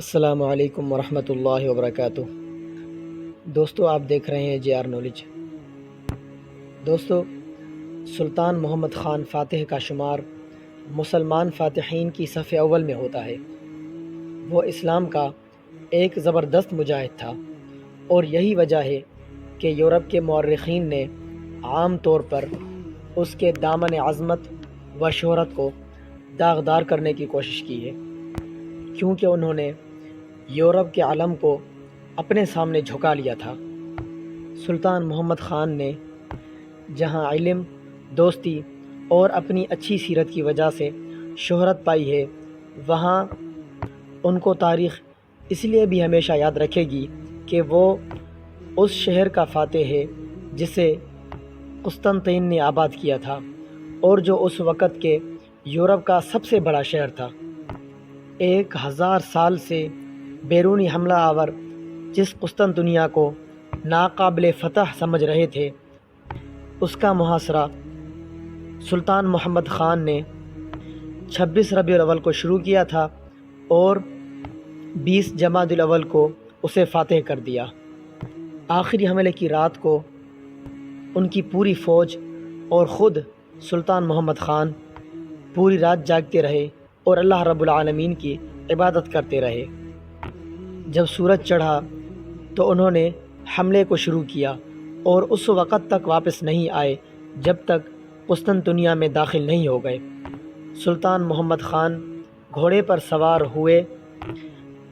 السلام علیکم ورحمۃ اللہ وبرکاتہ۔ دوستو، آپ دیکھ رہے ہیں جے آر نالج۔ دوستو، سلطان محمد خان فاتح کا شمار مسلمان فاتحین کی صف اول میں ہوتا ہے۔ وہ اسلام کا ایک زبردست مجاہد تھا، اور یہی وجہ ہے کہ یورپ کے مورخین نے عام طور پر اس کے دامن عظمت و شہرت کو داغدار کرنے کی کوشش کی ہے، کیونکہ انہوں نے یورپ کے علم کو اپنے سامنے جھکا لیا تھا۔ سلطان محمد خان نے جہاں علم، دوستی اور اپنی اچھی سیرت کی وجہ سے شہرت پائی ہے، وہاں ان کو تاریخ اس لیے بھی ہمیشہ یاد رکھے گی کہ وہ اس شہر کا فاتح ہے جسے قسطنطین نے آباد کیا تھا، اور جو اس وقت کے یورپ کا سب سے بڑا شہر تھا۔ 1000 سال سے بیرونی حملہ آور جس قسطنطنیہ کو ناقابل فتح سمجھ رہے تھے، اس کا محاصرہ سلطان محمد خان نے 26 ربیع الاول کو شروع کیا تھا اور 20 جمادی الاول کو اسے فاتح کر دیا۔ آخری حملے کی رات کو ان کی پوری فوج اور خود سلطان محمد خان پوری رات جاگتے رہے اور اللہ رب العالمین کی عبادت کرتے رہے۔ جب سورج چڑھا تو انہوں نے حملے کو شروع کیا، اور اس وقت تک واپس نہیں آئے جب تک قسطنطنیہ میں داخل نہیں ہو گئے۔ سلطان محمد خان گھوڑے پر سوار ہوئے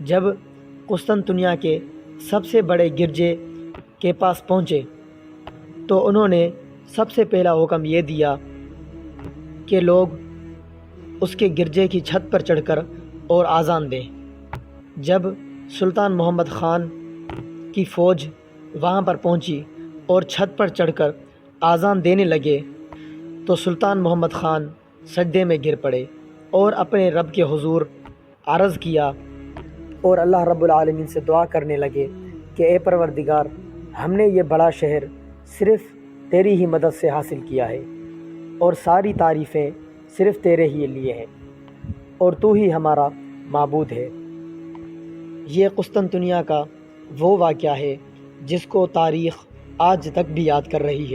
جب قسطنطنیہ کے سب سے بڑے گرجے کے پاس پہنچے تو انہوں نے سب سے پہلا حکم یہ دیا کہ لوگ اس کے گرجے کی چھت پر چڑھ کر اور آذان دیں۔ جب سلطان محمد خان کی فوج وہاں پر پہنچی اور چھت پر چڑھ کر آذان دینے لگے تو سلطان محمد خان سجدے میں گر پڑے اور اپنے رب کے حضور عرض کیا اور اللہ رب العالمین سے دعا کرنے لگے کہ اے پروردگار، ہم نے یہ بڑا شہر صرف تیری ہی مدد سے حاصل کیا ہے، اور ساری تعریفیں صرف تیرے ہی لیے ہیں، اور تو ہی ہمارا معبود ہے۔ یہ قسطنطنیہ کا وہ واقعہ ہے جس کو تاریخ آج تک بھی یاد کر رہی ہے۔